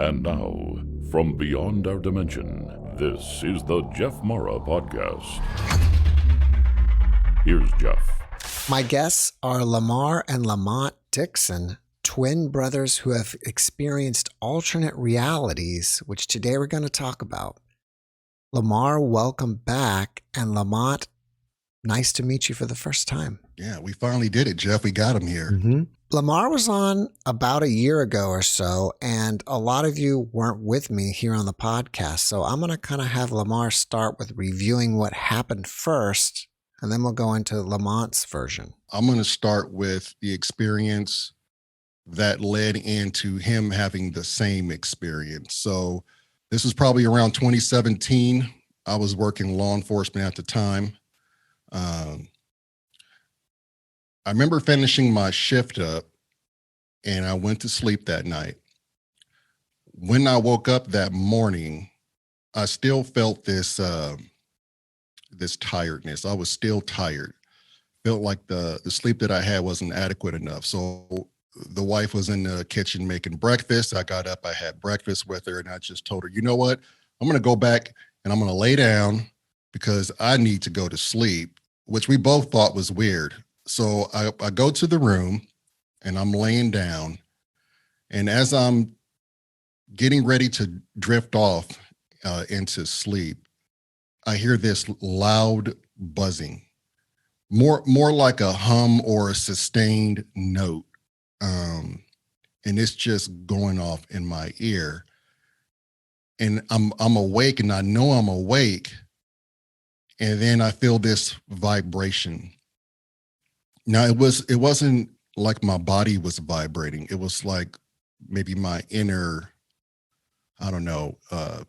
And now, from beyond our dimension, this is the JeffMara podcast. Here's Jeff. My guests are Lamar and Lamont Dixon, twin brothers who have experienced alternate realities, which today we're going to talk about. Lamar, welcome back. And Lamont, nice to meet you for the first time. Yeah, we finally did it, Jeff. We got him here. Mm-hmm. Lamar was on about a year ago or so, and a lot of you weren't with me here on the podcast. So I'm going to kind of have Lamar start with reviewing what happened first, and then we'll go into Lamont's version. I'm going to start with the experience that led into him having the same experience. So this was probably around 2017. I was working law enforcement at the time. I remember finishing my shift up and I went to sleep that night. When I woke up that morning, I still felt this tiredness. I was still tired. Felt like the sleep that I had wasn't adequate enough. So the wife was in the kitchen making breakfast. I got up, I had breakfast with her, and I just told her, you know what? I'm going to go back and I'm going to lay down because I need to go to sleep, which we both thought was weird. So I go to the room and I'm laying down. And as I'm getting ready to drift off into sleep, I hear this loud buzzing, more like a hum or a sustained note. And it's just going off in my ear. And I'm awake and I know I'm awake. And then I feel this vibration. Now it wasn't like my body was vibrating. It was like maybe my inner, I don't know,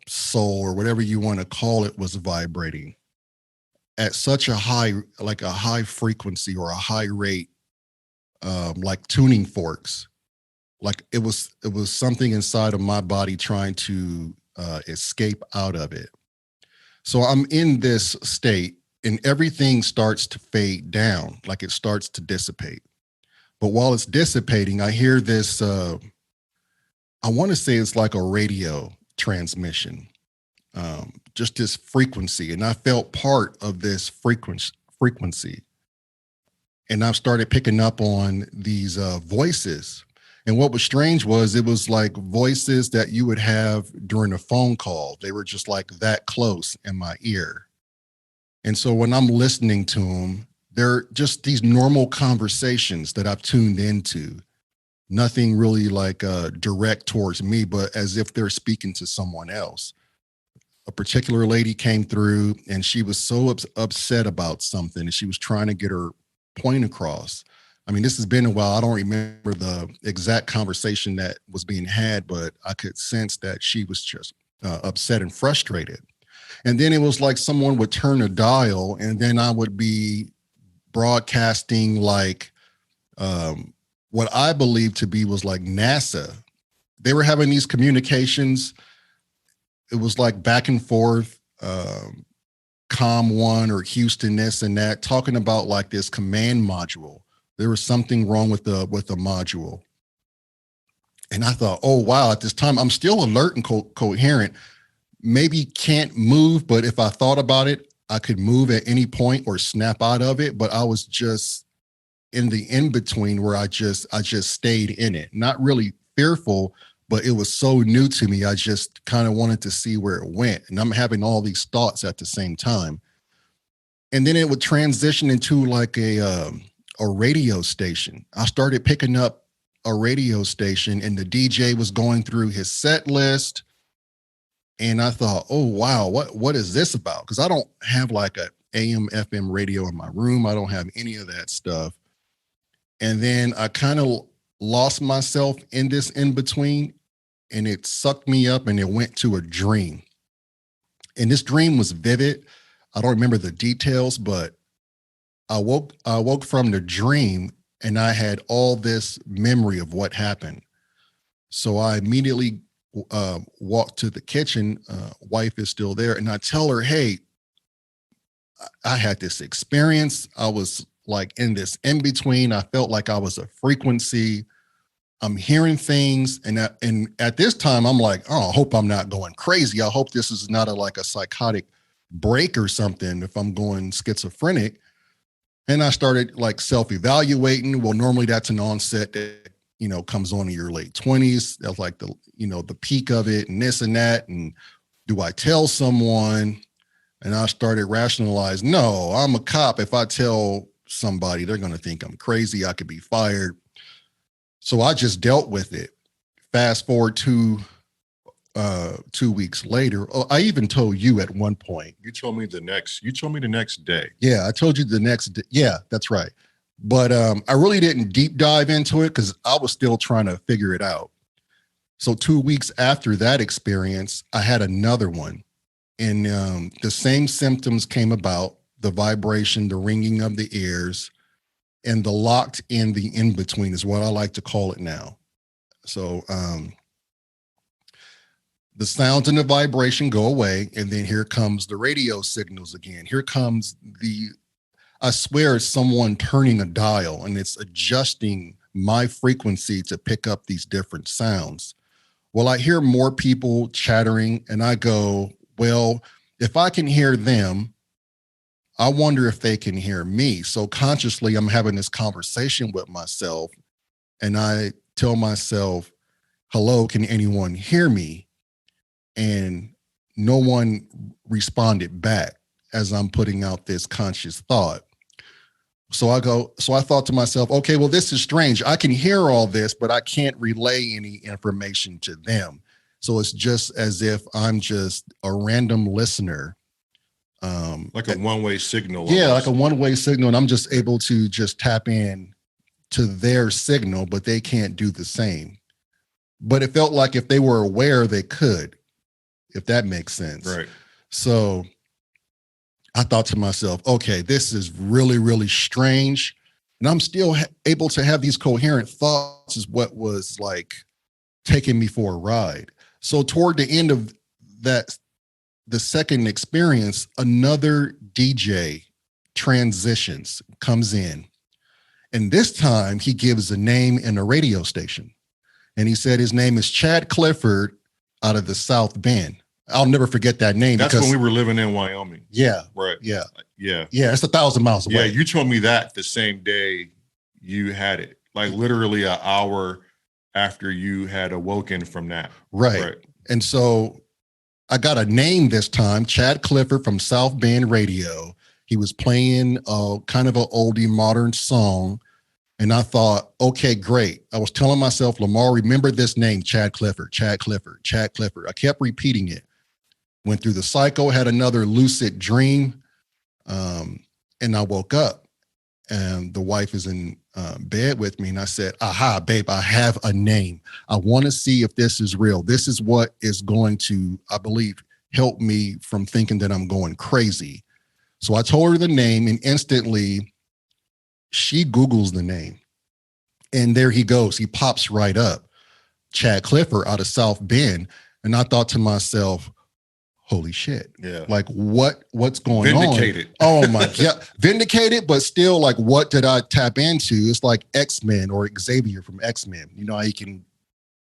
soul or whatever you want to call it was vibrating at such a high, like a high frequency or a high rate, like tuning forks. Like it was something inside of my body trying to escape out of it. So I'm in this state and everything starts to fade down, like it starts to dissipate. But while it's dissipating, I hear this, I want to say it's like a radio transmission, just this frequency. And I felt part of this frequency. And I started picking up on these voices. And what was strange was it was like voices that you would have during a phone call. They were just like that close in my ear. And so when I'm listening to them, they're just these normal conversations that I've tuned into. Nothing really like direct towards me, but as if they're speaking to someone else. A particular lady came through and she was so upset about something and she was trying to get her point across. I mean, this has been a while. I don't remember the exact conversation that was being had, but I could sense that she was just upset and frustrated. And then it was like someone would turn a dial and then I would be broadcasting like what I believe to be was like NASA. They were having these communications. It was like back and forth, Com 1 or Houston, this and that, talking about like this command module. There was something wrong with the module. And I thought, oh, wow, at this time, I'm still alert and coherent. Maybe can't move, but if I thought about it, I could move at any point or snap out of it. But I was just in the in-between where I just stayed in it. Not really fearful, but it was so new to me. I just kind of wanted to see where it went. And I'm having all these thoughts at the same time. And then it would transition into like a radio station. I started picking up a radio station and the DJ was going through his set list. And I thought, oh, wow, what is this about? Because I don't have like a AM, FM radio in my room. I don't have any of that stuff. And then I kind of lost myself in this in-between and it sucked me up and it went to a dream. And this dream was vivid. I don't remember the details, but I woke from the dream and I had all this memory of what happened. So I immediately walked to the kitchen. Wife is still there. And I tell her, hey, I had this experience. I was like in this in between. I felt like I was a frequency. I'm hearing things, and at this time, I'm like, oh, I hope I'm not going crazy. I hope this is not like a psychotic break or something if I'm going schizophrenic. And I started like self-evaluating. Well, normally that's an onset that, comes on in your late 20s. That's like the peak of it and this and that. And do I tell someone? And I started rationalizing, no, I'm a cop. If I tell somebody, they're going to think I'm crazy. I could be fired. So I just dealt with it. Fast forward to 2 weeks later. Oh, I even told you at one point. You told me the next day. Yeah, I told you the next day. Yeah, that's right. But I really didn't deep dive into it because I was still trying to figure it out. So 2 weeks after that experience, I had another one. And the same symptoms came about: the vibration, the ringing of the ears, and the locked in, the in-between is what I like to call it now. So the sounds and the vibration go away, and then here comes the radio signals again. Here comes I swear it's someone turning a dial, and it's adjusting my frequency to pick up these different sounds. Well, I hear more people chattering, and I go, well, if I can hear them, I wonder if they can hear me. So consciously, I'm having this conversation with myself, and I tell myself, hello, can anyone hear me? And no one responded back as I'm putting out this conscious thought. So I thought to myself, okay, well, this is strange. I can hear all this, but I can't relay any information to them. So it's just as if I'm just a random listener. Like a one-way signal. Yeah, almost. like a one-way signal. And I'm just able to just tap in to their signal, but they can't do the same. But it felt like if they were aware, they could, if that makes sense. Right. So I thought to myself, okay, this is really, really strange. And I'm still able to have these coherent thoughts is what was like taking me for a ride. So toward the end of the second experience, another DJ transitions, comes in. And this time he gives a name and a radio station. And he said his name is Chad Clifford out of the South Bend. I'll never forget that name. That's when we were living in Wyoming. Yeah. Right. Yeah. Yeah. Yeah. It's 1,000 miles away. Yeah. You told me that the same day you had it, like literally an hour after you had awoken from that. Right. And so I got a name this time, Chad Clifford from South Bend Radio. He was playing kind of an oldie modern song. And I thought, okay, great. I was telling myself, Lamar, remember this name, Chad Clifford, Chad Clifford, Chad Clifford. I kept repeating it. Went through the cycle, had another lucid dream. And I woke up and the wife is in bed with me. And I said, aha, babe, I have a name. I want to see if this is real. This is what is going to, I believe, help me from thinking that I'm going crazy. So I told her the name, and instantly she Googles the name. And there he goes. He pops right up. Chad Clifford out of South Bend. And I thought to myself, holy shit. Yeah. Like what's going Vindicated. on? Oh my God. Vindicated, but still like, what did I tap into? It's like X-Men or Xavier from X-Men. You know how you can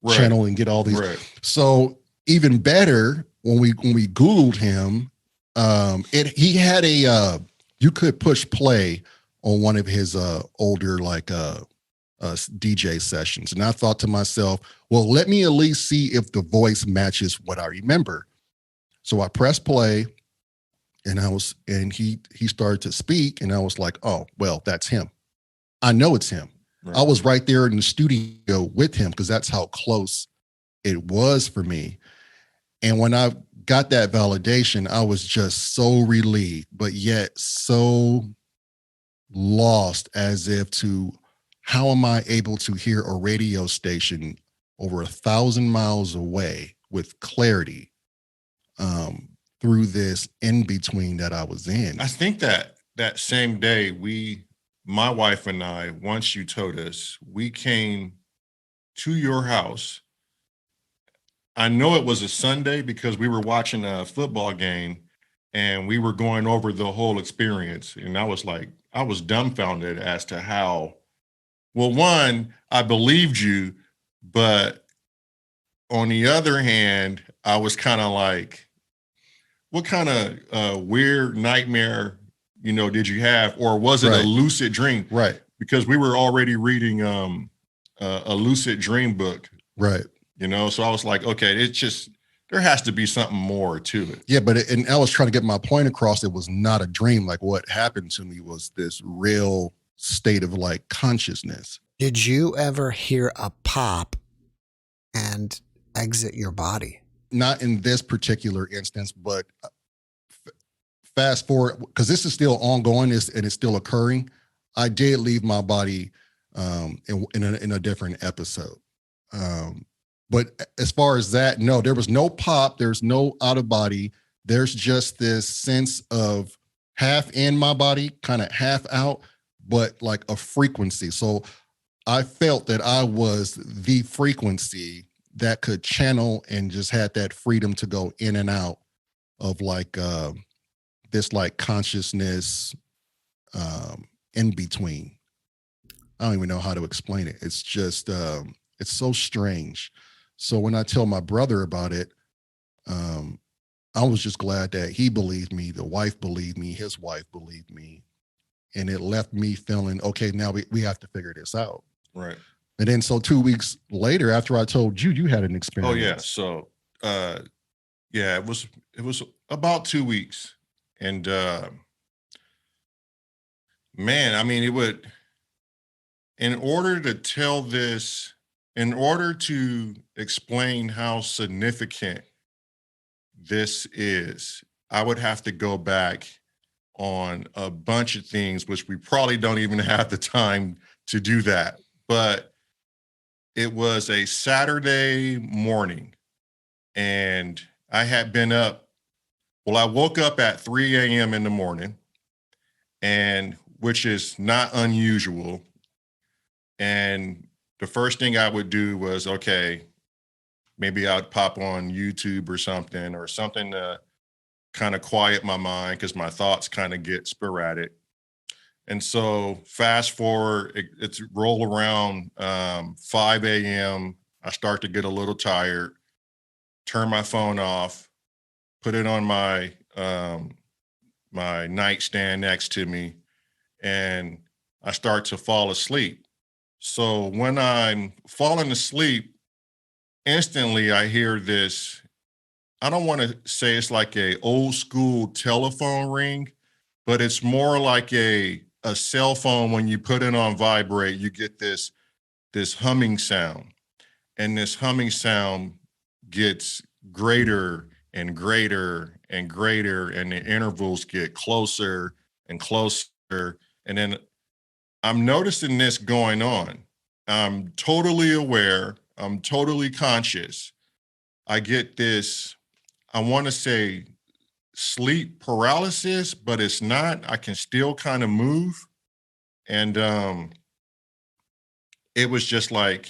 channel and get all these. Right. So even better, when we Googled him, he had you could push play on one of his older DJ sessions. And I thought to myself, well, let me at least see if the voice matches what I remember. So I pressed play, and he started to speak, and I was like, oh, well, that's him. I know it's him. Right. I was right there in the studio with him because that's how close it was for me. And when I got that validation, I was just so relieved, but yet so lost, as if to, how am I able to hear a radio station over 1,000 miles away with clarity through this in between that I was in? I think that same day, my wife and I, once you told us, we came to your house. I know it was a Sunday because we were watching a football game and we were going over the whole experience. And I was dumbfounded as to how, well, one, I believed you, But on the other hand, I was kind of like, what kind of weird nightmare, did you have? Or was it a Right. lucid dream? Right. Because we were already reading a lucid dream book, Right. So I was like, okay, it's just, there has to be something more to it. Yeah, but and I was trying to get my point across. It was not a dream. Like what happened to me was this real state of like consciousness. Did you ever hear a pop and exit your body? Not in this particular instance, but fast forward, because this is still ongoing and it's still occurring. I did leave my body in a different episode. But as far as that, no, there was no pop. There's no out of body. There's just this sense of half in my body, kind of half out, but like a frequency. So I felt that I was the frequency that could channel and just had that freedom to go in and out of like this like consciousness in between. I don't even know how to explain it. It's just, it's so strange. So when I tell my brother about it, I was just glad that he believed me, the wife believed me, his wife believed me. And it left me feeling, okay, now we have to figure this out. Right. And then so 2 weeks later, after I told you, you had an experience. Oh yeah. So yeah, it was about 2 weeks. And man, I mean, in order to explain how significant this is, I would have to go back on a bunch of things, which we probably don't even have the time to do that. But it was a Saturday morning and I had been up. Well, I woke up at 3 a.m. in the morning, and which is not unusual. And the first thing I would do was, okay, maybe I'd pop on YouTube or something to kind of quiet my mind because my thoughts kind of get sporadic. And so fast forward, it's roll around 5 a.m. I start to get a little tired, turn my phone off, put it on my my nightstand next to me, and I start to fall asleep. So when I'm falling asleep, instantly I hear this, I don't want to say it's like a old school telephone ring, but it's more like a cell phone. When you put it on vibrate, you get this humming sound, and this humming sound gets greater and greater and greater, and the intervals get closer and closer. And then I'm noticing this going on. I'm totally aware. I'm totally conscious. I get this, I want to say sleep paralysis, but it's not. I can still kind of move. And it was just like,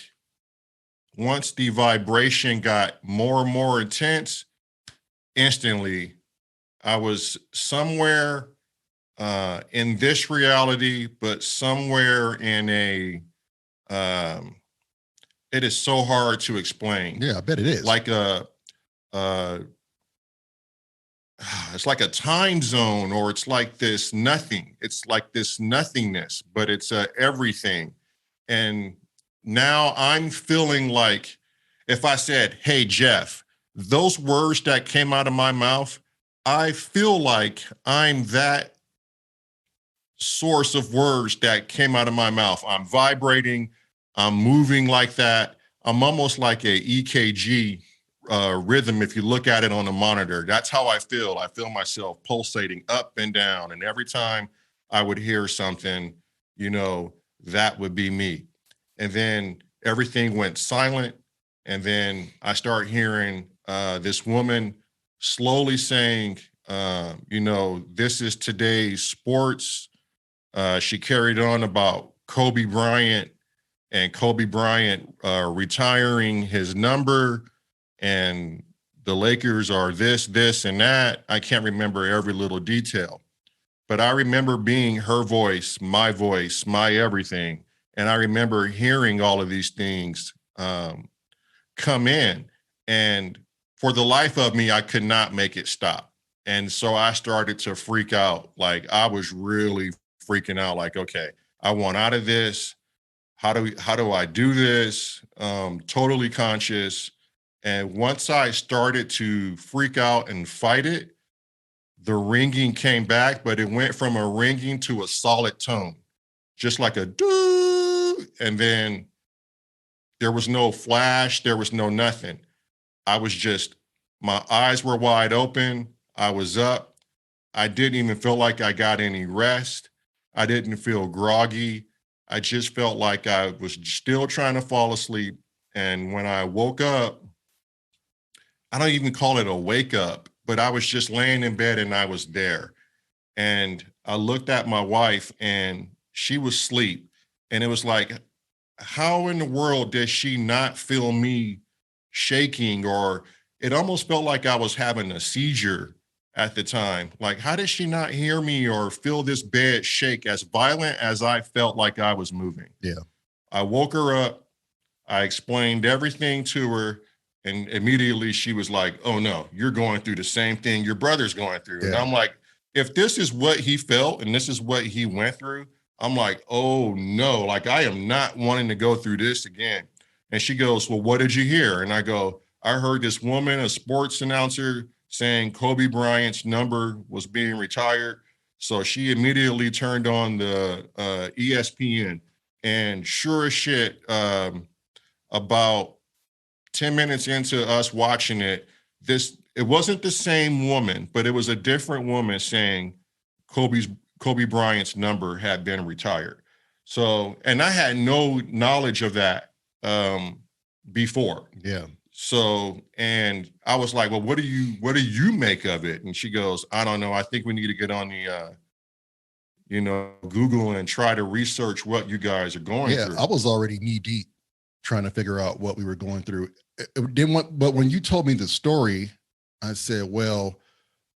once the vibration got more and more intense, instantly I was somewhere in this reality, but somewhere in a, it is so hard to explain. Yeah, I bet it is. Like it's like a time zone, or it's like this nothing. It's like this nothingness, but it's everything. And now I'm feeling like if I said, hey, Jeff, those words that came out of my mouth, I feel like I'm that source of words that came out of my mouth. I'm vibrating, I'm moving like that. I'm almost like a EKG rhythm. If you look at it on the monitor, that's how I feel. I feel myself pulsating up and down. And every time I would hear something, that would be me. And then everything went silent. And then I start hearing this woman slowly saying, this is today's sports. She carried on about Kobe Bryant and Kobe Bryant retiring his number, and the Lakers are this, and that. I can't remember every little detail, but I remember being her voice, my everything. And I remember hearing all of these things come in, and for the life of me, I could not make it stop. And so I started to freak out. Like, I was really freaking out. Like, okay, I want out of this. How do I do this? Totally conscious. And once I started to freak out and fight it, the ringing came back, but it went from a ringing to a solid tone, just like a doo. And then there was no flash, there was no nothing. I was just, my eyes were wide open. I was up. I didn't even feel like I got any rest. I didn't feel groggy. I just felt like I was still trying to fall asleep. And when I woke up, I don't even call it a wake up, but I was just laying in bed and I was there. And I looked at my wife and she was asleep. And it was like, how in the world did she not feel me shaking? Or it almost felt like I was having a seizure at the time. Like, how did she not hear me or feel this bed shake as violent as I felt like I was moving? Yeah. I woke her up. I explained everything to her. And immediately she was like, oh no, you're going through the same thing your brother's going through. And I'm like, if this is what he felt and this is what he went through, I'm like, oh no, like I am not wanting to go through this again. And she goes, well, what did you hear? And I go, I heard this woman, a sports announcer, saying Kobe Bryant's number was being retired. So she immediately turned on the ESPN, and sure as shit, about 10 minutes into us watching it, it wasn't the same woman, but it was a different woman saying Kobe Bryant's number had been retired. So, and I had no knowledge of that before. Yeah. So, and I was like, well, what do you make of it? And she goes, I don't know. I think we need to get on the Google and try to research what you guys are going through. I was already knee deep trying to figure out what we were going through. But when you told me the story, I said, well,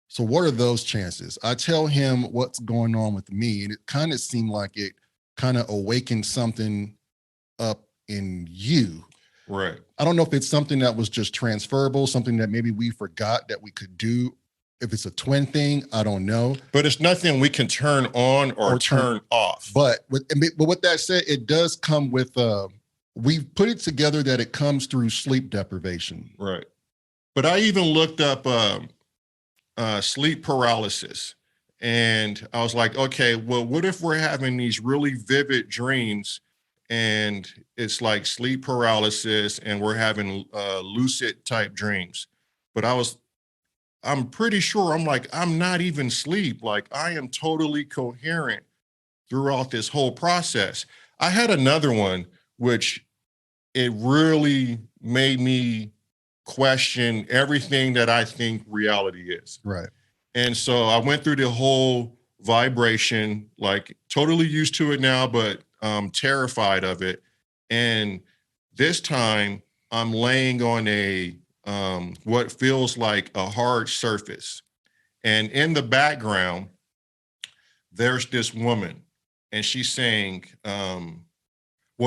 so what are those chances? I tell him what's going on with me, and it kind of seemed like it kind of awakened something up in you. Right. I don't know if it's something that was just transferable, something that maybe we forgot that we could do. If it's a twin thing, I don't know. But it's nothing we can turn on or turn off. But with that said, it does come with, we've put it together that it comes through sleep deprivation. Right. But I even looked up sleep paralysis. And I was like, okay, well, what if we're having these really vivid dreams and it's like sleep paralysis and we're having lucid type dreams? But I'm pretty sure, I'm like, I'm not even asleep. Like, I am totally coherent throughout this whole process. I had another one, which it really made me question everything that I think reality is. Right. And so I went through the whole vibration, like totally used to it now, but terrified of it. And this time I'm laying on a what feels like a hard surface. And in the background, there's this woman, and she's saying,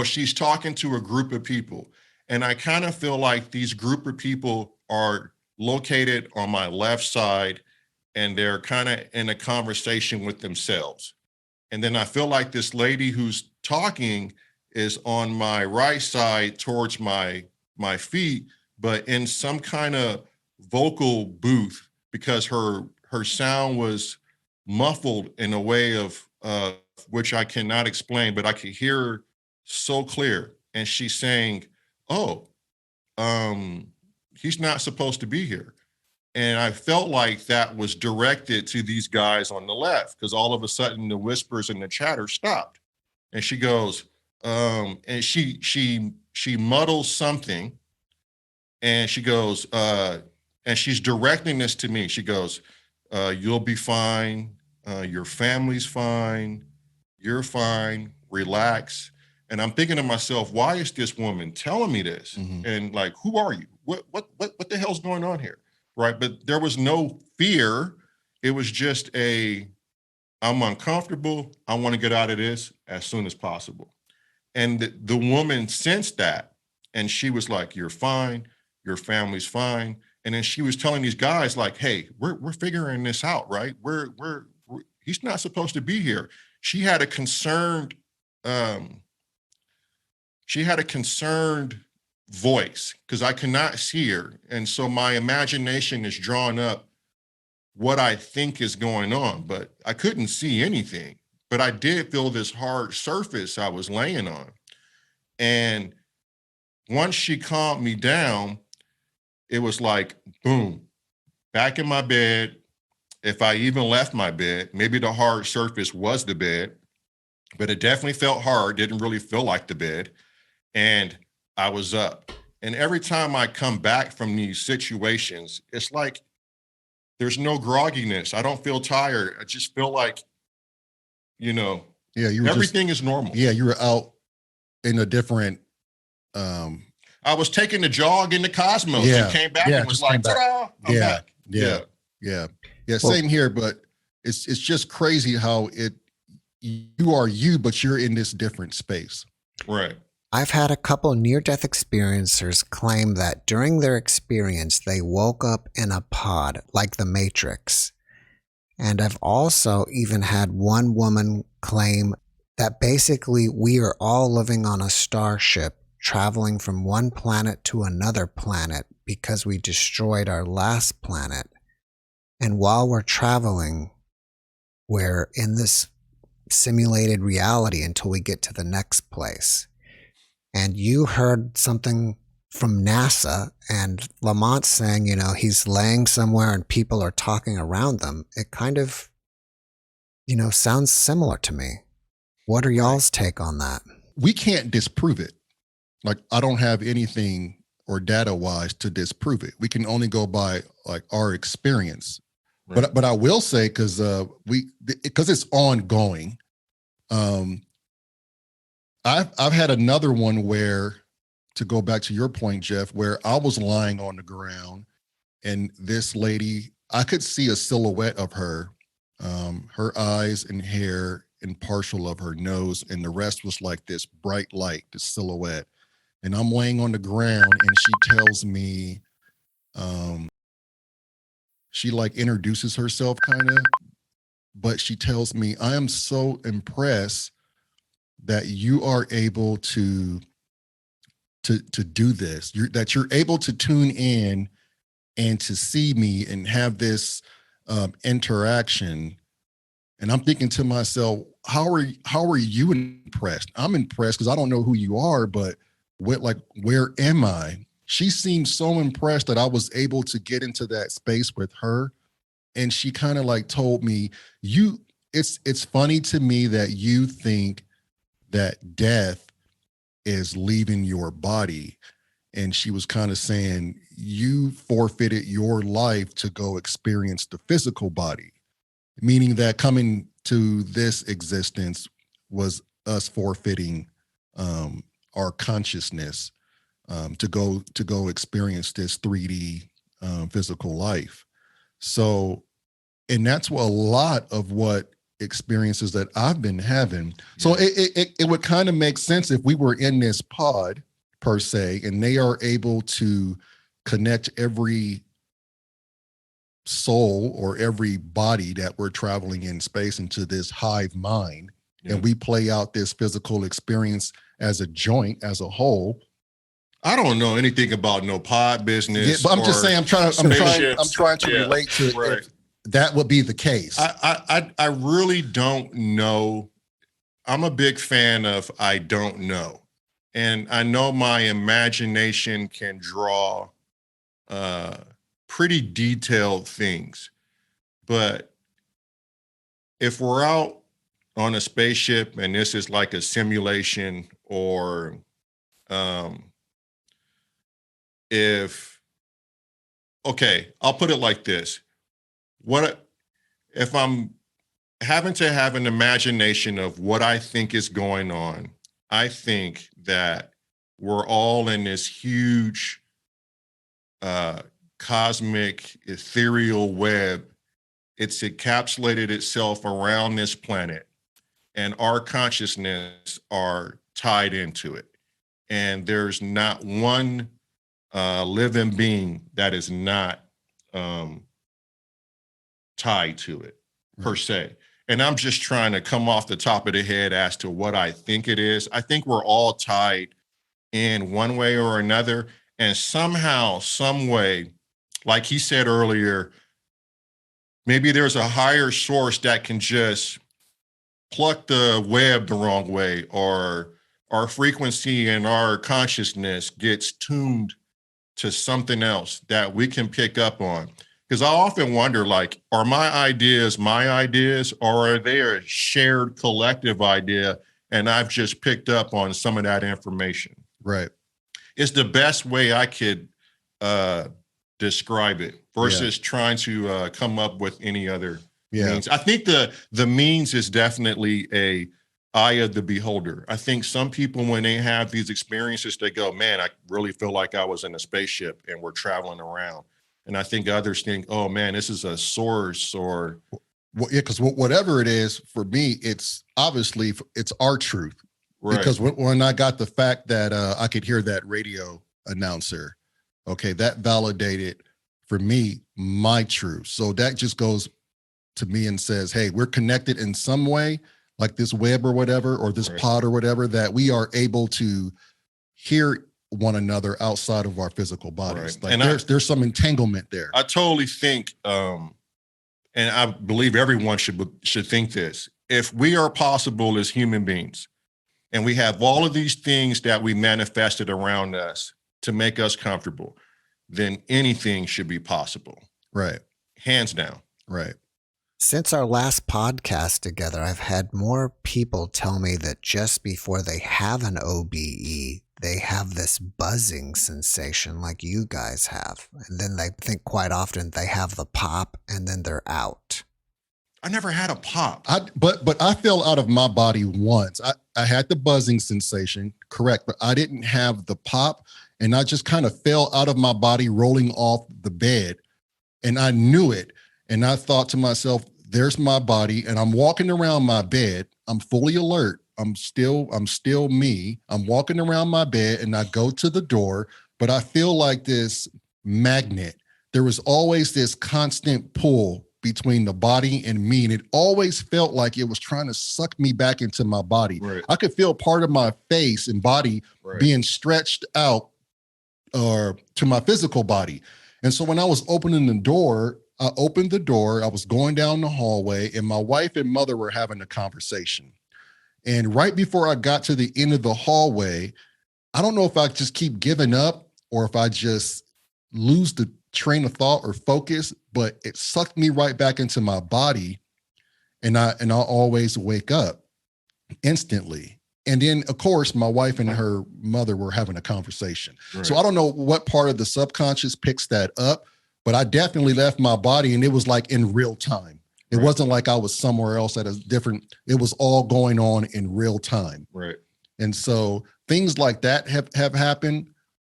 she's talking to a group of people. And I kind of feel like these group of people are located on my left side, and they're kind of in a conversation with themselves. And then I feel like this lady who's talking is on my right side towards my feet, but in some kind of vocal booth, because her sound was muffled in a way of which I cannot explain, but I could hear her so clear. And she's saying, oh, he's not supposed to be here. And I felt like that was directed to these guys on the left, because all of a sudden the whispers and the chatter stopped. And she goes, and she muddles something, and she goes, and she's directing this to me. She goes, you'll be fine. Your family's fine. You're fine. Relax. And I'm thinking to myself, why is this woman telling me this? Mm-hmm. And like, who are you? What the hell's going on here? Right. But there was no fear. It was just I'm uncomfortable. I want to get out of this as soon as possible. And the woman sensed that. And she was like, "You're fine. Your family's fine." And then she was telling these guys like, "Hey, we're figuring this out, right? We're he's not supposed to be here." She had a concerned, um, she had a concerned voice because I cannot see her. And so my imagination is drawing up what I think is going on, but I couldn't see anything. But I did feel this hard surface I was laying on. And once she calmed me down, it was like, boom, back in my bed. If I even left my bed, maybe the hard surface was the bed, but it definitely felt hard, didn't really feel like the bed. And I was up. And every time I come back from these situations, it's like there's no grogginess. I don't feel tired. I just feel like, you know, Yeah, you were everything is normal. Yeah, you were out in a different. I was taking a jog in the cosmos and came back and was like, ta-da, I'm back. Yeah. Same here, but it's just crazy how you are you, but you're in this different space. Right. I've had a couple near-death experiencers claim that during their experience, they woke up in a pod like the Matrix. And I've also even had one woman claim that basically we are all living on a starship, traveling from one planet to another planet because we destroyed our last planet. And while we're traveling, we're in this simulated reality until we get to the next place. And you heard something from NASA and Lamont saying, you know, he's laying somewhere and people are talking around them. It kind of, you know, sounds similar to me. What are y'all's take on that? We can't disprove it. Like, I don't have anything or data wise to disprove it. We can only go by like our experience. Right. But I will say, because it's ongoing. I've had another one where, to go back to your point, Jeff, where I was lying on the ground and this lady, I could see a silhouette of her, her eyes and hair and partial of her nose, and the rest was like this bright light, this silhouette. And I'm laying on the ground and she tells me, she like introduces herself kind of, but she tells me, "I am so impressed that you are able to do this, that you're able to tune in and to see me and have this interaction." And I'm thinking to myself, how are you impressed? I'm impressed because I don't know who you are, but where am I? She seemed so impressed that I was able to get into that space with her. And she kind of like told me, it's funny to me that you think that death is leaving your body. And she was kind of saying, you forfeited your life to go experience the physical body, meaning that coming to this existence was us forfeiting our consciousness to go experience this 3D physical life. So, and that's what a lot of what experiences that I've been having. Yeah. So it would kind of make sense if we were in this pod per se, and they are able to connect every soul or every body that we're traveling in space into this hive mind. Yeah. And we play out this physical experience as a joint, as a whole. I don't know anything about no pod business. Yeah, but I'm just saying, I'm trying to relate to it. Right. If that would be the case. I really don't know. I'm a big fan of I don't know. And I know my imagination can draw pretty detailed things. But if we're out on a spaceship and this is like a simulation, or I'll put it like this. What if I'm having to have an imagination of what I think is going on? I think that we're all in this huge cosmic ethereal web. It's encapsulated itself around this planet, and our consciousness are tied into it. and there's not one living being that is not tied to it per se. And I'm just trying to come off the top of the head as to what I think it is. I think we're all tied in one way or another. And somehow, some way, like he said earlier, maybe there's a higher source that can just pluck the web the wrong way, or our frequency and our consciousness gets tuned to something else that we can pick up on. Because I often wonder, like, are my ideas, or are they a shared collective idea and I've just picked up on some of that information? Right. It's the best way I could describe it versus trying to come up with any other means. I think the means is definitely a eye of the beholder. I think some people, when they have these experiences, they go, man, I really feel like I was in a spaceship and we're traveling around. And I think others think, oh man, this is a source, or because whatever it is, for me, it's obviously it's our truth. Right. Because when I got the fact that I could hear that radio announcer, okay, that validated for me my truth. So that just goes to me and says, hey, we're connected in some way, like this web or whatever, or this pod or whatever, that we are able to hear one another outside of our physical bodies. Like, and there's some entanglement there. I totally think, and I believe everyone should think this: if we are possible as human beings, and we have all of these things that we manifested around us to make us comfortable, then anything should be possible. Right. Hands down. Right. Since our last podcast together, I've had more people tell me that just before they have an OBE, they have this buzzing sensation like you guys have. And then they think quite often they have the pop and then they're out. I never had a pop. But I fell out of my body once. I had the buzzing sensation, correct, but I didn't have the pop, and I just kind of fell out of my body rolling off the bed, and I knew it. And I thought to myself, there's my body, and I'm walking around my bed. I'm fully alert. I'm still me. I'm walking around my bed, and I go to the door, but I feel like this magnet. There was always this constant pull between the body and me, and it always felt like it was trying to suck me back into my body. Right. I could feel part of my face and body being stretched out to my physical body. And so when I was opening the door, I opened the door, I was going down the hallway, and my wife and mother were having a conversation. And right before I got to the end of the hallway, I don't know if I just keep giving up or if I just lose the train of thought or focus, but it sucked me right back into my body, and I'll always wake up instantly. And then, of course, my wife and her mother were having a conversation. Right. So I don't know what part of the subconscious picks that up, but I definitely left my body, and it was like in real time. It wasn't like I was somewhere else at a different, it was all going on in real time. Right. And so things like that have happened,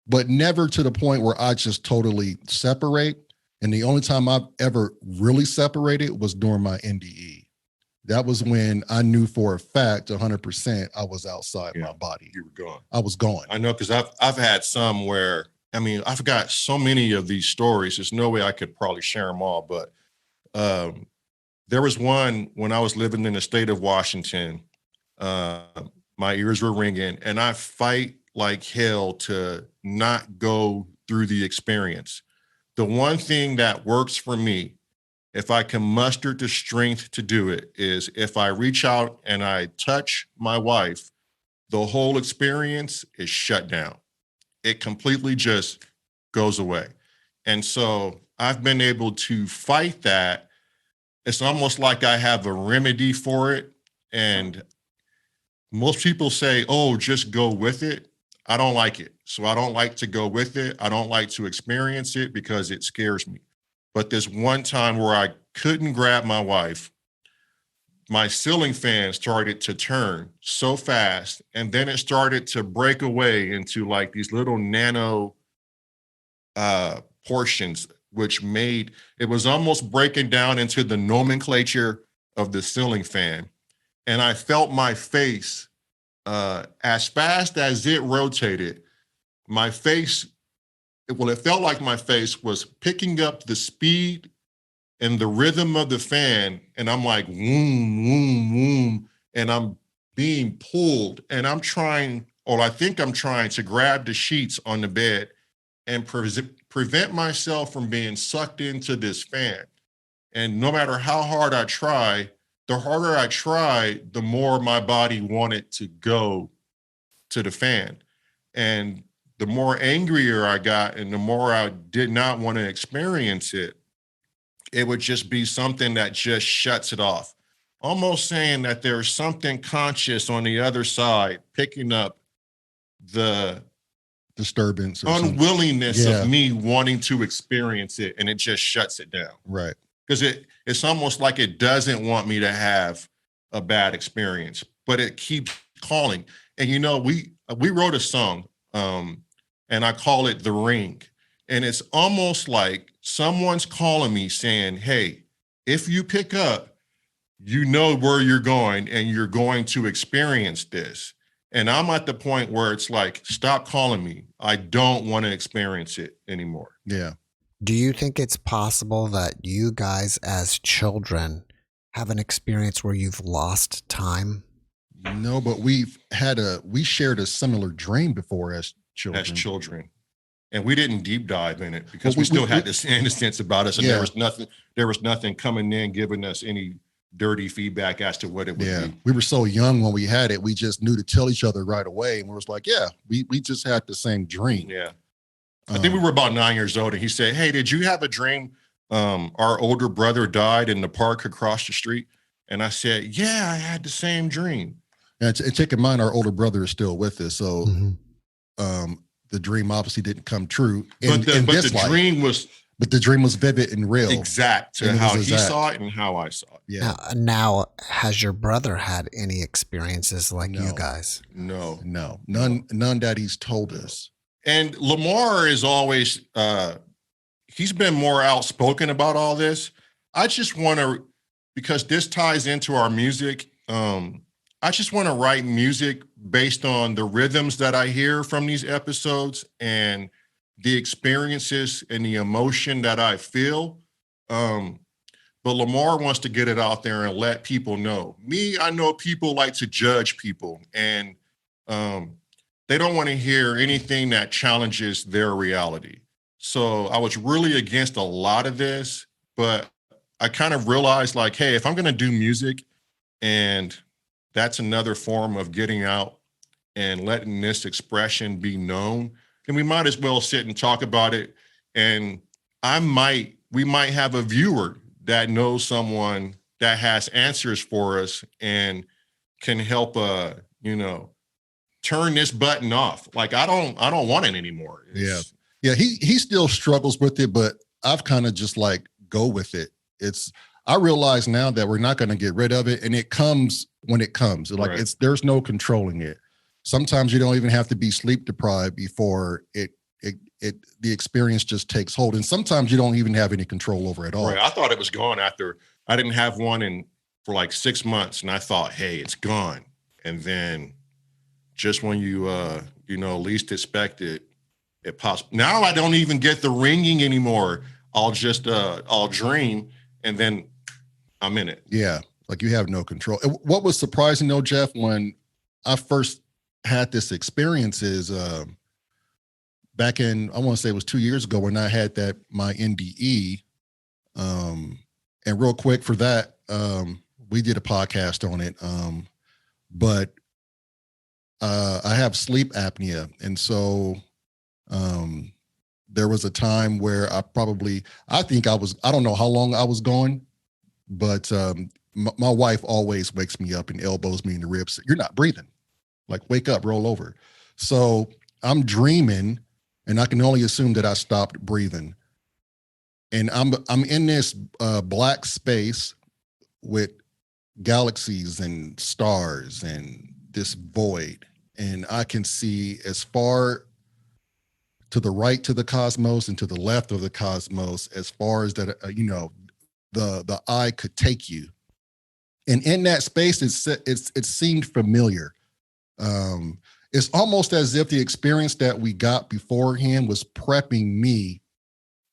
but never to the point where I just totally separate. And the only time I've ever really separated was during my NDE. That was when I knew for a fact, 100%, I was outside my body. You were gone. I was gone. I know, because I've had some where, I mean, I've got so many of these stories. There's no way I could probably share them all, but there was one when I was living in the state of Washington. My ears were ringing, and I fight like hell to not go through the experience. The one thing that works for me, if I can muster the strength to do it, is if I reach out and I touch my wife, the whole experience is shut down. It completely just goes away. And so I've been able to fight that. It's almost like I have a remedy for it. And most people say, oh, just go with it. I don't like it. So I don't like to go with it. I don't like to experience it because it scares me. But this one time where I couldn't grab my wife, my ceiling fan started to turn so fast, and then it started to break away into like these little nano portions, which made, it was almost breaking down into the nomenclature of the ceiling fan. And I felt my face as fast as it rotated, my face, it felt like my face was picking up the speed and the rhythm of the fan. And I'm like, woom, woom, woom. And I'm being pulled. And I'm trying, or I think I'm trying to grab the sheets on the bed and prevent myself from being sucked into this fan. And no matter how hard I try, the harder I tried, the more my body wanted to go to the fan. And the more angrier I got and the more I did not want to experience it, it would just be something that just shuts it off. Almost saying that there's something conscious on the other side picking up the disturbance or unwillingness of me wanting to experience it, and it just shuts it down. Right. Because it's almost like it doesn't want me to have a bad experience, but it keeps calling. And you know, we wrote a song, and I call it The Ring. And it's almost like someone's calling me saying, hey, if you pick up, you know where you're going and you're going to experience this. And I'm at the point where it's like, stop calling me. I don't want to experience it anymore. Yeah. Do you think it's possible that you guys as children have an experience where you've lost time? No, but we shared a similar dream before as children. And we didn't deep dive in it because we still had this innocence about us. And there was nothing coming in giving us any dirty feedback as to what it would be. We were so young when we had it. We just knew to tell each other right away. And we was like, yeah, we just had the same dream. Yeah. I think we were about 9 years old, and he said, hey, did you have a dream our older brother died in the park across the street? And I said, yeah, I had the same dream. And take in mind, our older brother is still with us. So the dream obviously didn't come true. But the dream was vivid and real. Exact to how he saw it and how I saw it. Yeah. Now, has your brother had any experiences like you guys? No. None that he's told us. And Lamar is always, he's been more outspoken about all this. I just want to, because this ties into our music, I just want to write music based on the rhythms that I hear from these episodes and the experiences and the emotion that I feel. But Lamar wants to get it out there and let people know. Me, I know people like to judge people, and they don't want to hear anything that challenges their reality. So I was really against a lot of this, but I kind of realized like, hey, if I'm going to do music and that's another form of getting out and letting this expression be known, then we might as well sit and talk about it. And we might have a viewer that knows someone that has answers for us and can help, turn this button off. Like, I don't want it anymore. Yeah. He still struggles with it, but I've kind of just like go with it. I realize now that we're not going to get rid of it, and it comes when it comes. Like there's no controlling it. Sometimes you don't even have to be sleep deprived before the experience just takes hold. And sometimes you don't even have any control over it at all. Right. I thought it was gone after I didn't have one for like 6 months, and I thought, hey, it's gone. And then just when you least expect it, it pops. Now I don't even get the ringing anymore. I'll dream, and then I'm in it. Yeah, like you have no control. What was surprising though, Jeff, when I first had this experience is back in, I want to say it was 2 years ago when I had my NDE. And real quick for that, we did a podcast on it. But I have sleep apnea. And so there was a time where I don't know how long I was going, but my wife always wakes me up and elbows me in the ribs. You're not breathing. Like, wake up, roll over. So I'm dreaming, and I can only assume that I stopped breathing. And I'm in this black space with galaxies and stars and this void. And I can see as far to the right to the cosmos and to the left of the cosmos as far as that, the eye could take you. And in that space, it seemed familiar. It's almost as if the experience that we got beforehand was prepping me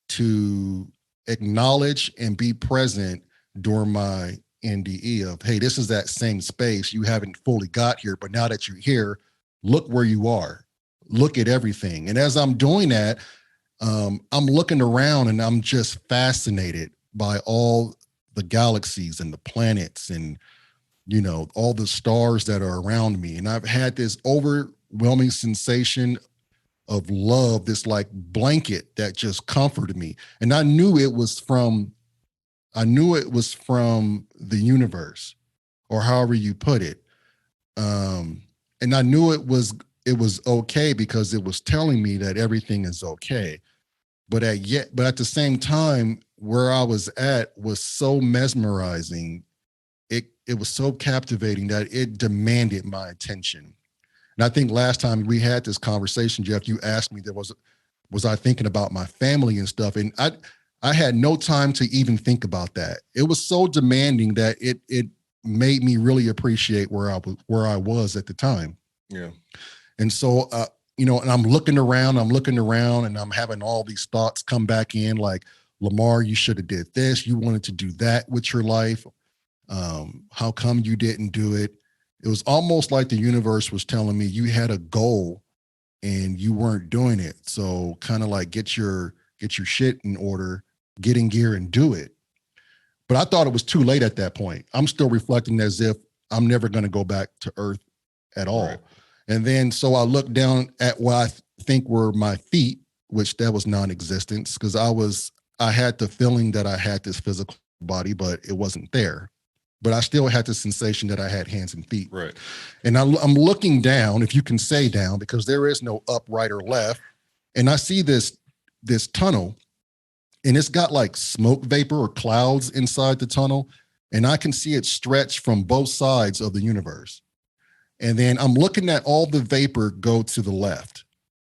to acknowledge and be present during my NDE of, hey, this is that same space. You haven't fully got here, but now that you're here, look where you are. Look at everything. And as I'm doing that, I'm looking around and I'm just fascinated by all the galaxies and the planets and, you know, all the stars that are around me. And I've had this overwhelming sensation of love, this like blanket that just comforted me. And I knew it was from the universe, or however you put it. And I knew it was okay because it was telling me that everything is okay. But at the same time, where I was at was so mesmerizing. It was so captivating that it demanded my attention. And I think last time we had this conversation, Jeff, you asked me, was I thinking about my family and stuff? And I had no time to even think about that. It was so demanding that it made me really appreciate where I was at the time. Yeah. And so, you know, and I'm looking around and I'm having all these thoughts come back in like, Lamar, you should have did this. You wanted to do that with your life. How come you didn't do it? It was almost like the universe was telling me you had a goal and you weren't doing it. So kind of like get your shit in order, get in gear and do it. But I thought it was too late at that point. I'm still reflecting as if I'm never going to go back to Earth at all. Right. And then, so I looked down at what I think were my feet, which that was non-existent because I had the feeling that I had this physical body, but it wasn't there. But I still had the sensation that I had hands and feet. Right. And I'm looking down, if you can say down, because there is no up, right, or left. And I see this tunnel, and it's got like smoke vapor or clouds inside the tunnel. And I can see it stretch from both sides of the universe. And then I'm looking at all the vapor go to the left.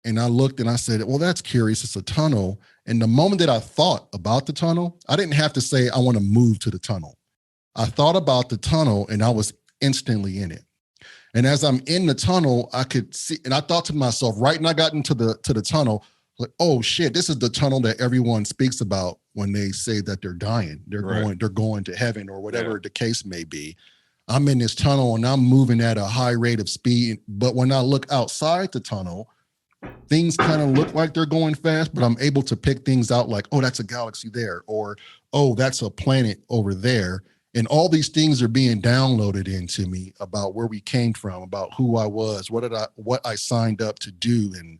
And I looked and I said, well, that's curious. It's a tunnel. And the moment that I thought about the tunnel, I didn't have to say, I want to move to the tunnel. I thought about the tunnel and I was instantly in it. And as I'm in the tunnel, I could see, and I thought to myself, right when I got into the tunnel, like, oh shit, this is the tunnel that everyone speaks about when they say that they're dying. They're going to heaven or whatever the case may be. I'm in this tunnel and I'm moving at a high rate of speed. But when I look outside the tunnel, things kind of look like they're going fast, but I'm able to pick things out like, oh, that's a galaxy there, or, oh, that's a planet over there. And all these things are being downloaded into me about where we came from, about who I was, what I signed up to do, and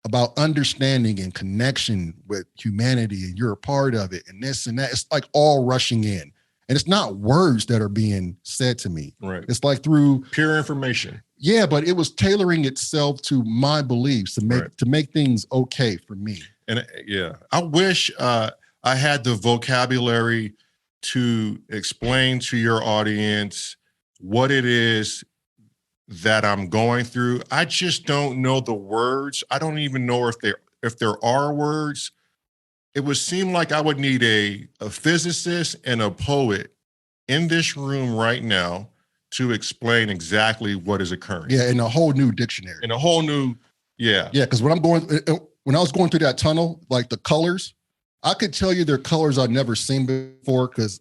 about understanding and connection with humanity, and you're a part of it, and this and that. It's like all rushing in. And it's not words that are being said to me. Right. It's like through pure information. Yeah, but it was tailoring itself to my beliefs to make things okay for me. And yeah, I wish I had the vocabulary to explain to your audience what it is that I'm going through. I just don't know the words. I don't even know if there are words. It would seem like I would need a physicist and a poet in this room right now to explain exactly what is occurring. Yeah, in a whole new dictionary. In a whole new, yeah. Yeah, because when I was going through that tunnel, like the colors, I could tell you they're colors I've never seen before because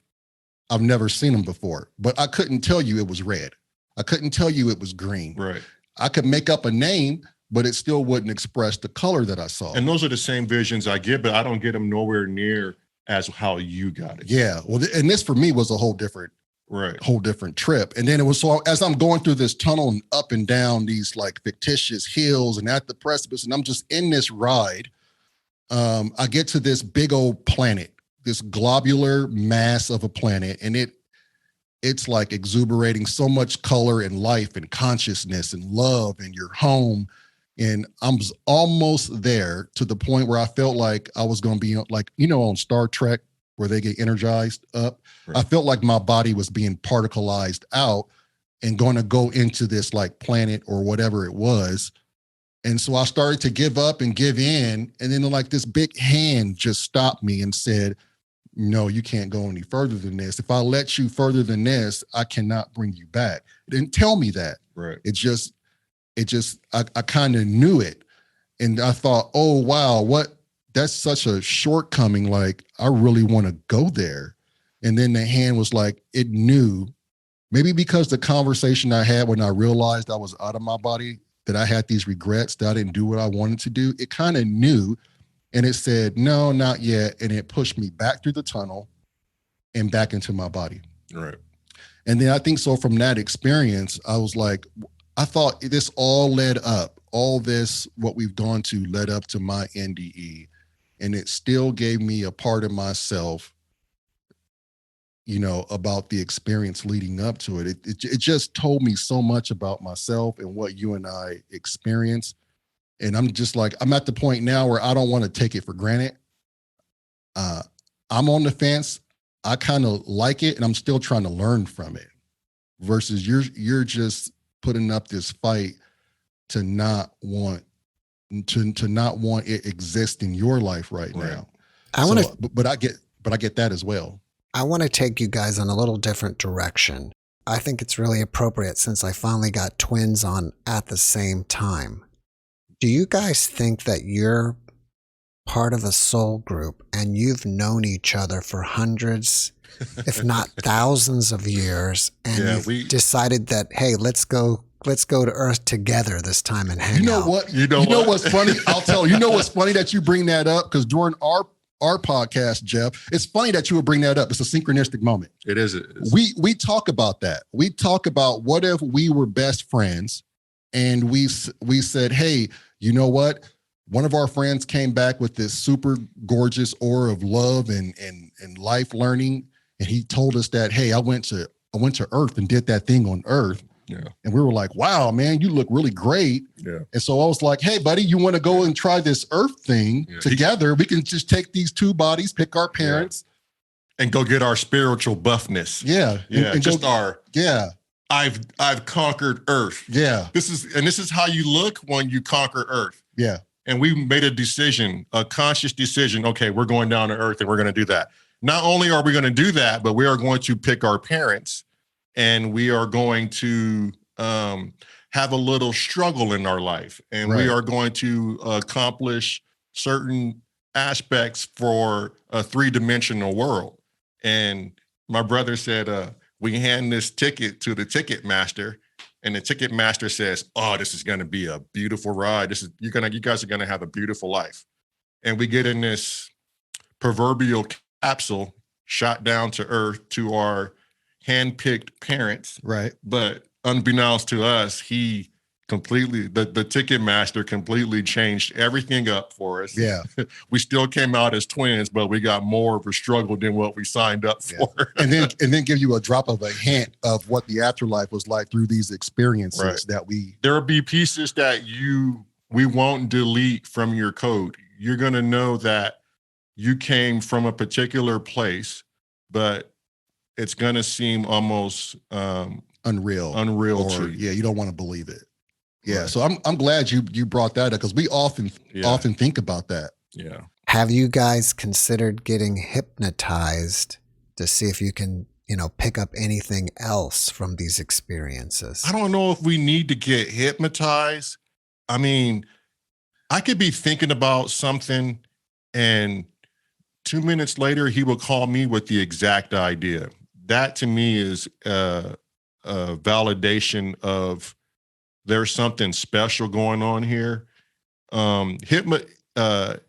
I've never seen them before. But I couldn't tell you it was red. I couldn't tell you it was green. Right. I could make up a name, but it still wouldn't express the color that I saw. And those are the same visions I get, but I don't get them nowhere near as how you got it. Yeah. Well, and this for me was a whole different trip. And then it was, so as I'm going through this tunnel and up and down these like fictitious hills and at the precipice, and I'm just in this ride, I get to this big old planet, this globular mass of a planet, and it's like exuberating so much color and life and consciousness and love and your home. And I'm almost there to the point where I felt like I was going to be like, you know, on Star Trek where they get energized up. Right. I felt like my body was being particleized out and going to go into this like planet or whatever it was. And so I started to give up and give in. And then like this big hand just stopped me and said, no, you can't go any further than this. If I let you further than this, I cannot bring you back. It didn't tell me that. Right. I kind of knew it. And I thought, oh, wow, that's such a shortcoming. Like, I really want to go there. And then the hand was like, it knew, maybe because the conversation I had when I realized I was out of my body, that I had these regrets that I didn't do what I wanted to do. It kind of knew. And it said, no, not yet. And it pushed me back through the tunnel and back into my body. Right. And then I think so from that experience, I was like, I thought this all led up, all this, what we've gone to led up to my NDE. And it still gave me a part of myself, you know, about the experience leading up to it. It just told me so much about myself and what you and I experienced. And I'm just like, I'm at the point now where I don't want to take it for granted. I'm on the fence. I kind of like it, and I'm still trying to learn from it. Versus you're just putting up this fight to not want it exist in your life right now. But I get that as well. I want to take you guys in a little different direction. I think it's really appropriate since I finally got twins on at the same time. Do you guys think that you're part of a soul group and you've known each other for hundreds, if not thousands of years, and you've decided that, hey, let's go to Earth together this time and hang out? You know what's funny? I'll tell you. You know what's funny that you bring that up? Because during our podcast, Jeff, it's funny that you would bring that up. It's a synchronistic moment. It is. We talk about that. We talk about what if we were best friends, and we said, hey, you know what? One of our friends came back with this super gorgeous aura of love and life learning, and he told us that, hey, I went to Earth and did that thing on Earth. Yeah. And we were like, wow, man, you look really great. Yeah. And so I was like, hey, buddy, you want to go and try this Earth thing together? We can just take these two bodies, pick our parents, and go get our spiritual buffness. Yeah. And just Yeah. I've conquered Earth. Yeah. This is how you look when you conquer Earth. Yeah. And we made a conscious decision. Okay, we're going down to Earth and we're going to do that. Not only are we going to do that, but we are going to pick our parents, and we are going to have a little struggle in our life, and we are going to accomplish certain aspects for a three-dimensional world. And my brother said, we hand this ticket to the ticket master, and the ticket master says, oh, this is going to be a beautiful ride. You guys are going to have a beautiful life. And we get in this proverbial capsule shot down to Earth to our hand-picked parents. Right. But unbeknownst to us, the ticket master completely changed everything up for us. Yeah. We still came out as twins, but we got more of a struggle than what we signed up for. and then give you a drop of a hint of what the afterlife was like through these experiences there will be pieces that we won't delete from your code. You're going to know that you came from a particular place, but it's going to seem almost unreal to you. Yeah, you don't want to believe it. Yeah, so I'm glad you brought that up, because we often think about that. Yeah. Have you guys considered getting hypnotized to see if you can, pick up anything else from these experiences? I don't know if we need to get hypnotized. I mean, I could be thinking about something, and 2 minutes later, he will call me with the exact idea. That to me is a validation of there's something special going on here.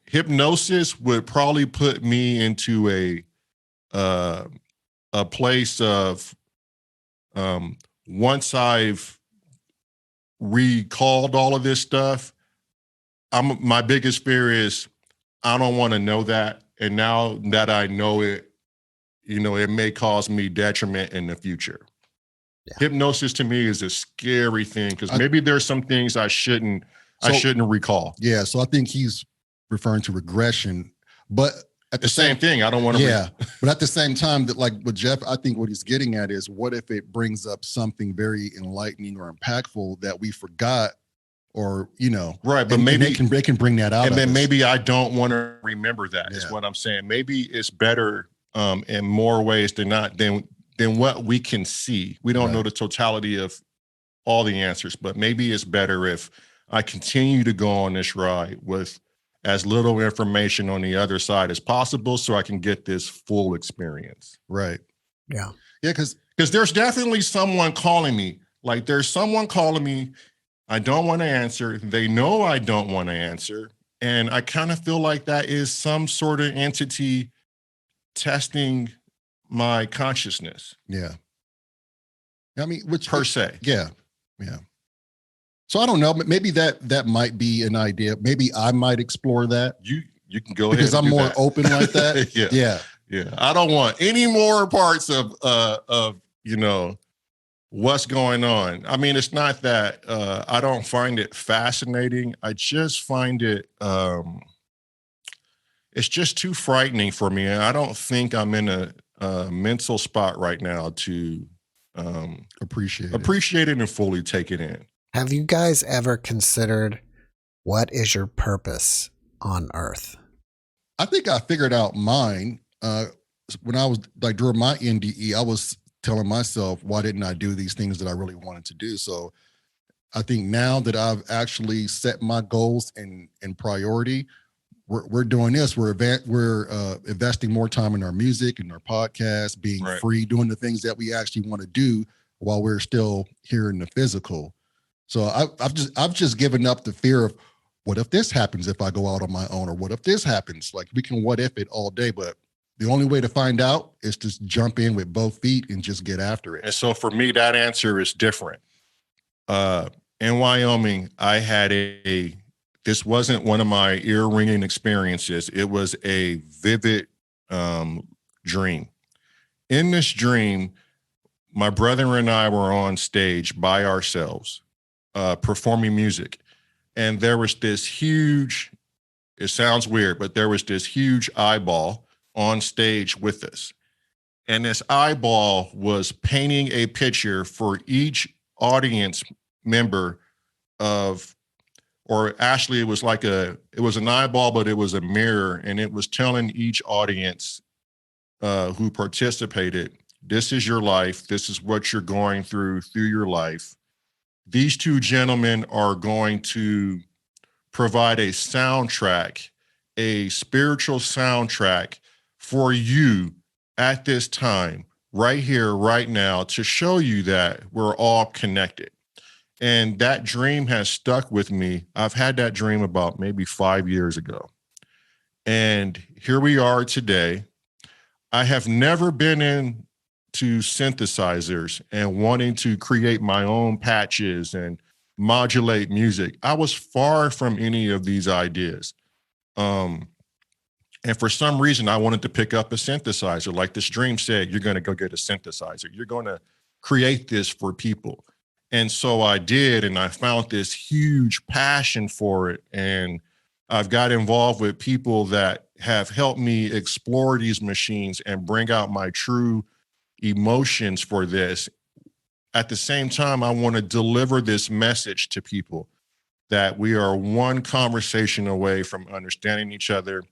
Hypnosis would probably put me into a place of once I've recalled all of this stuff, my biggest fear is I don't want to know that. And now that I know it, it may cause me detriment in the future. Yeah. Hypnosis to me is a scary thing, because maybe there's some things I shouldn't recall. Yeah. So I think he's referring to regression, but at the same thing. I don't want to. Yeah. But at the same time, that like with Jeff, I think what he's getting at is, what if it brings up something very enlightening or impactful that we forgot, or, right. But maybe they can bring that out. And then maybe I don't want to remember that is what I'm saying. Maybe it's better in more ways than not than what we can see. We don't know the totality of all the answers, but maybe it's better if I continue to go on this ride with as little information on the other side as possible so I can get this full experience. Right. Yeah. Yeah. Because there's definitely someone calling me. Like there's someone calling me. I don't want to answer. They know I don't want to answer. And I kind of feel like that is some sort of entity testing my consciousness. Yeah. I mean, which per se. Yeah. Yeah. So I don't know, but maybe that might be an idea. Maybe I might explore that. You can go because ahead I'm more that. open like that. Yeah. Yeah. Yeah. I don't want any more parts of what's going on. I mean, it's not that I don't find it fascinating. I just find it it's just too frightening for me. And I don't think I'm in a mental spot right now to appreciate it and fully take it in. Have you guys ever considered what is your purpose on Earth? I think I figured out mine when I was like during my NDE. I was telling myself, why didn't I do these things that I really wanted to do? So I think now that I've actually set my goals in priority, we're doing this. We're investing more time in our music and our podcast, being free, doing the things that we actually want to do while we're still here in the physical. So I've just given up the fear of what if this happens if I go out on my own, or what if this happens? Like we can what if it all day, but the only way to find out is to jump in with both feet and just get after it. And so for me, that answer is different. In Wyoming, I had this wasn't one of my ear-ringing experiences. It was a vivid dream. In this dream, my brother and I were on stage by ourselves, performing music. And there was this huge, it sounds weird, but there was this huge eyeball on stage with us. And this eyeball was painting a picture for each audience member of, or actually it was an eyeball, but it was a mirror, and it was telling each audience who participated, this is your life. This is what you're going through your life. These two gentlemen are going to provide a soundtrack, a spiritual soundtrack for you at this time, right here, right now, to show you that we're all connected. And that dream has stuck with me. I've had that dream about maybe 5 years ago. And here we are today. I have never been into synthesizers and wanting to create my own patches and modulate music. I was far from any of these ideas. And for some reason, I wanted to pick up a synthesizer. Like this dream said, you're going to go get a synthesizer. You're going to create this for people. And so I did, and I found this huge passion for it. And I've got involved with people that have helped me explore these machines and bring out my true emotions for this. At the same time, I want to deliver this message to people that we are one conversation away from understanding each other.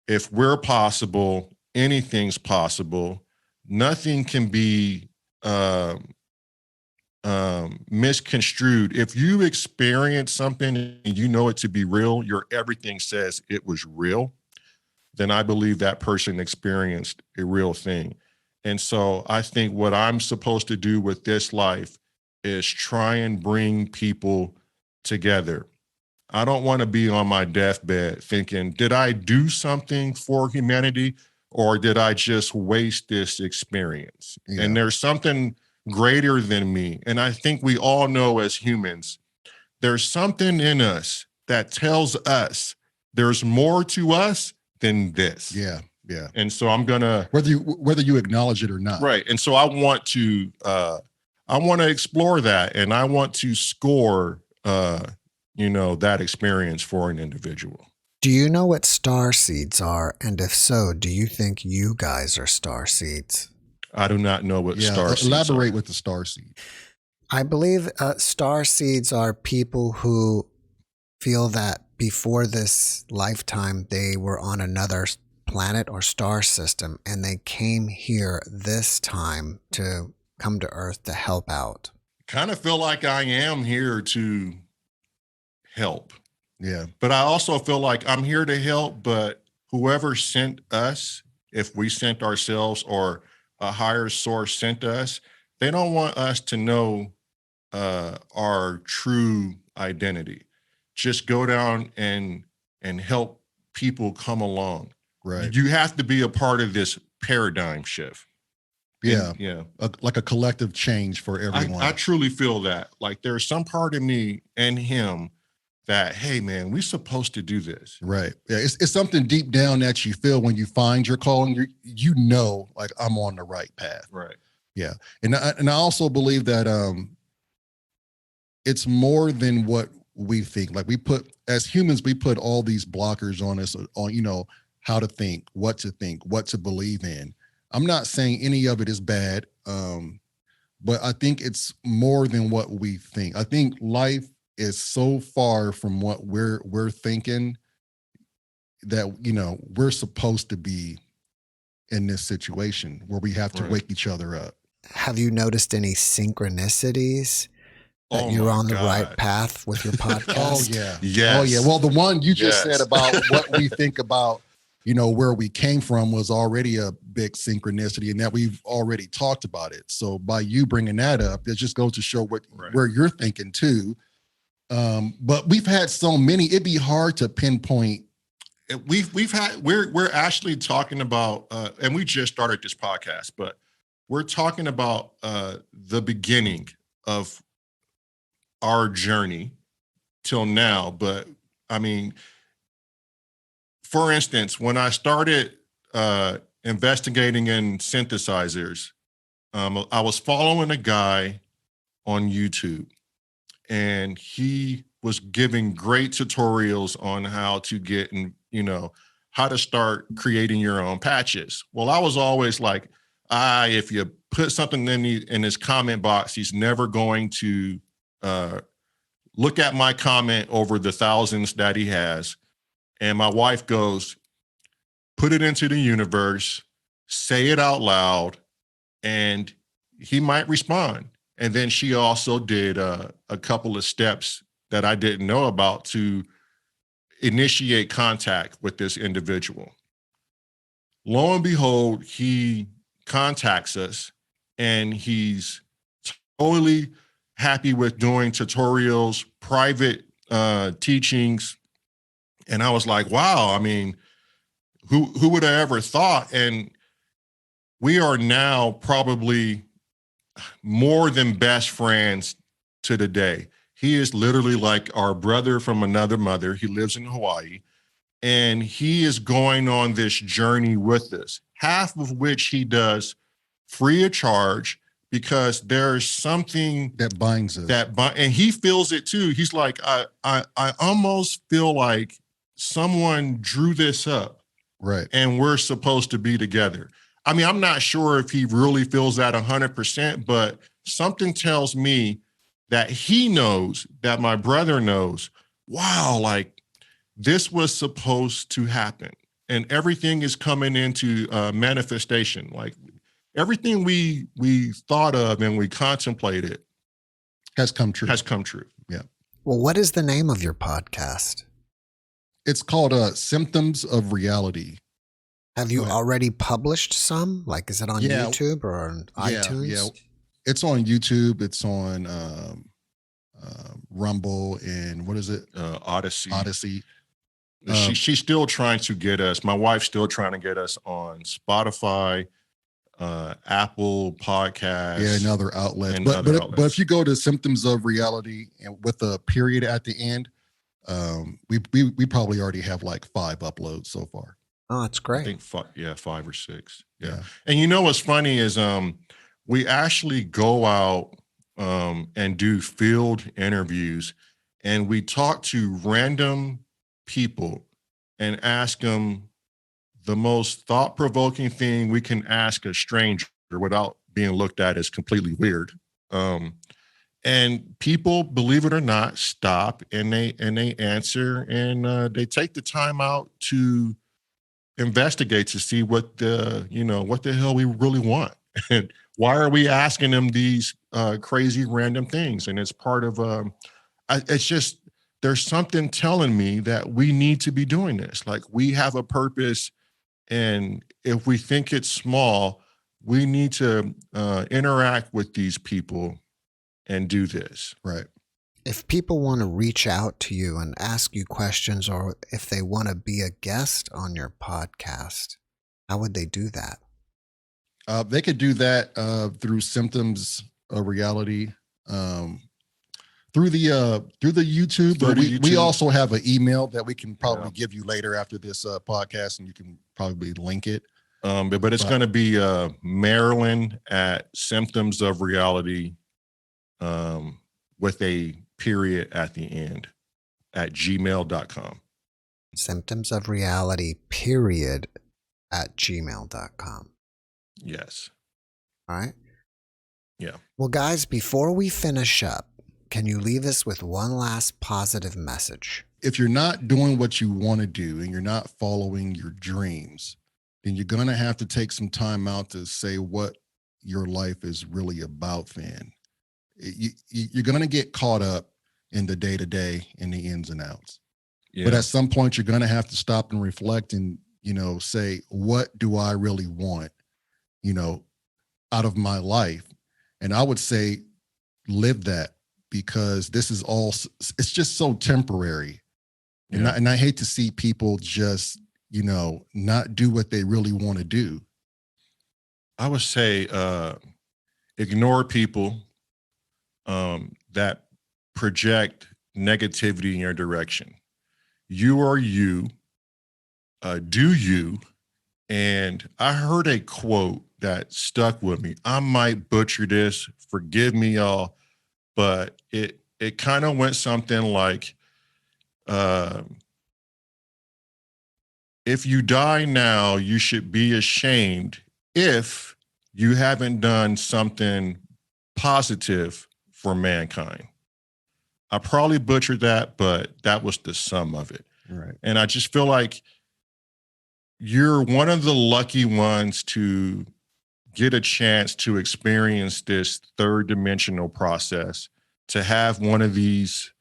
If we're possible, anything's possible. Nothing can be misconstrued. If you experience something and you know it to be real, your everything says it was real, then I believe that person experienced a real thing. And so I think what I'm supposed to do with this life is try and bring people together. I don't want to be on my deathbed thinking, did I do something for humanity, or did I just waste this experience? Yeah. And there's something greater than me. And I think we all know as humans, there's something in us that tells us there's more to us than this. Yeah. Yeah. And so I'm gonna, whether you acknowledge it or not. Right. And so I want to explore that, and I want to score that experience for an individual. Do you know what starseeds are? And if so, do you think you guys are starseeds? I do not know what starseeds are. Elaborate with the starseed. I believe starseeds are people who feel that before this lifetime, they were on another planet or star system, and they came here this time to come to Earth to help out. Kind of feel like I am here to help. Yeah. But I also feel like I'm here to help, but whoever sent us, if we sent ourselves or a higher source sent us, they don't want us to know our true identity. Just go down and help people come along. Right. You have to be a part of this paradigm shift. Yeah. And, yeah. Like a collective change for everyone. I truly feel that. Like there's some part of me and him that, hey man, we're supposed to do this. Right. Yeah. It's something deep down that you feel when you find your calling. You know, like I'm on the right path. Right. Yeah. And I also believe that it's more than what we think. Like as humans, we put all these blockers on us on, you know, how to think, what to believe in. I'm not saying any of it is bad. But I think it's more than what we think. I think life is so far from what we're thinking that, you know, we're supposed to be in this situation where we have to wake each other up. Have you noticed any synchronicities that you're on the right path with your podcast? Oh yeah. Yes. Oh yeah. Well, the one you just said about what we think about, you know, where we came from was already a big synchronicity, and that we've already talked about it. So by you bringing that up, it just goes to show where you're thinking too. But we've had so many, it'd be hard to pinpoint. We're actually talking about, and we just started this podcast, but we're talking about the beginning of our journey till now. But I mean, for instance, when I started investigating in synthesizers, I was following a guy on YouTube, and he was giving great tutorials on how to get, you know, how to start creating your own patches. Well, I was always like, if you put something in his comment box, he's never going to look at my comment over the thousands that he has. And my wife goes, put it into the universe, say it out loud, and he might respond. And then she also did a couple of steps that I didn't know about to initiate contact with this individual. Lo and behold, he contacts us, and he's totally happy with doing tutorials, private teachings. And I was like, wow, I mean, who would have ever thought? And we are now probably more than best friends to the day. He is literally like our brother from another mother. He lives in Hawaii, and he is going on this journey with us, half of which he does free of charge, because there's something that binds us. And he feels it too. He's like, I almost feel like someone drew this up, right? And we're supposed to be together. I mean, I'm not sure if he really feels that 100%, but something tells me that he knows, that my brother knows, wow, like this was supposed to happen, and everything is coming into manifestation. Like everything we thought of and we contemplated has come true. Yeah. Well, what is the name of your podcast? It's called Symptoms of Reality. Have you already published some? Like, is it on YouTube or on iTunes? Yeah, it's on YouTube. It's on Rumble, and what is it? Odyssey. She's still trying to get us. My wife's still trying to get us on Spotify, Apple Podcasts. Yeah, and other outlets. But if you go to Symptoms of Reality and with a period at the end, we probably already have like 5 uploads so far. Oh, that's great. I think 5 or 6. Yeah. And you know what's funny is we actually go out and do field interviews, and we talk to random people and ask them the most thought-provoking thing we can ask a stranger without being looked at as completely weird. And people, believe it or not, stop and they answer, and they take the time out to investigate to see what the hell we really want. And why are we asking them these crazy random things? And it's part of, it's just, there's something telling me that we need to be doing this. Like, we have a purpose, and if we think it's small, we need to interact with these people and do this. Right. If people want to reach out to you and ask you questions, or if they want to be a guest on your podcast, how would they do that? They could do that through Symptoms of Reality, through the YouTube. But we also have an email that we can probably give you later after this podcast, and you can probably link it. But it's going to be Marelyn at Symptoms of Reality, with a period at the end, at gmail.com. Symptoms of Reality, period, at gmail.com. Yes. All right. Yeah. Well, guys, before we finish up, can you leave us with one last positive message? If you're not doing what you want to do and you're not following your dreams, then you're going to have to take some time out to say what your life is really about then. You're going to get caught up in the day-to-day and the ins and outs. Yeah. But at some point, you're going to have to stop and reflect and, say, what do I really want, out of my life? And I would say live that, because this is all, it's just so temporary. Yeah. And I hate to see people just, not do what they really want to do. I would say ignore people that project negativity in your direction. You are you, do you. And I heard a quote that stuck with me. I might butcher this, forgive me, y'all, but it kind of went something like, if you die now, you should be ashamed if you haven't done something positive for mankind. I probably butchered that, but that was the sum of it. Right. And I just feel like you're one of the lucky ones to get a chance to experience this third dimensional process, to have one of these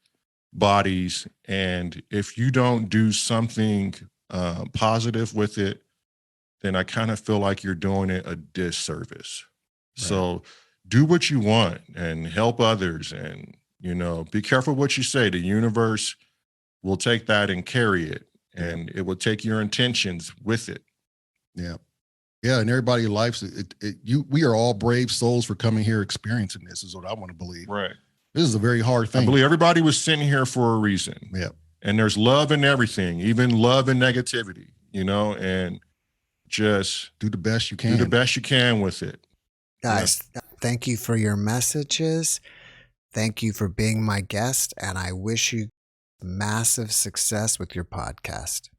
bodies. And if you don't do something positive with it, then I kind of feel like you're doing it a disservice. Right. So do what you want and help others, and, be careful what you say. The universe will take that and carry it, and it will take your intentions with it. Yeah. Yeah. And everybody's lives, we are all brave souls for coming here experiencing this, is what I want to believe. Right. This is a very hard thing. I believe everybody was sitting here for a reason. Yeah. And there's love in everything, even love and negativity, and just do the best you can. Do the best you can with it. Guys, thank you for your messages. Thank you for being my guest, and I wish you massive success with your podcast.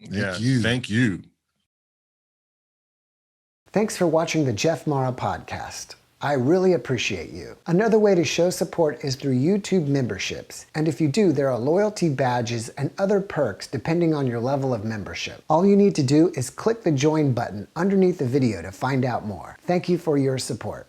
Thank you. Thanks for watching the JeffMara podcast. I really appreciate you. Another way to show support is through YouTube memberships. And if you do, there are loyalty badges and other perks depending on your level of membership. All you need to do is click the join button underneath the video to find out more. Thank you for your support.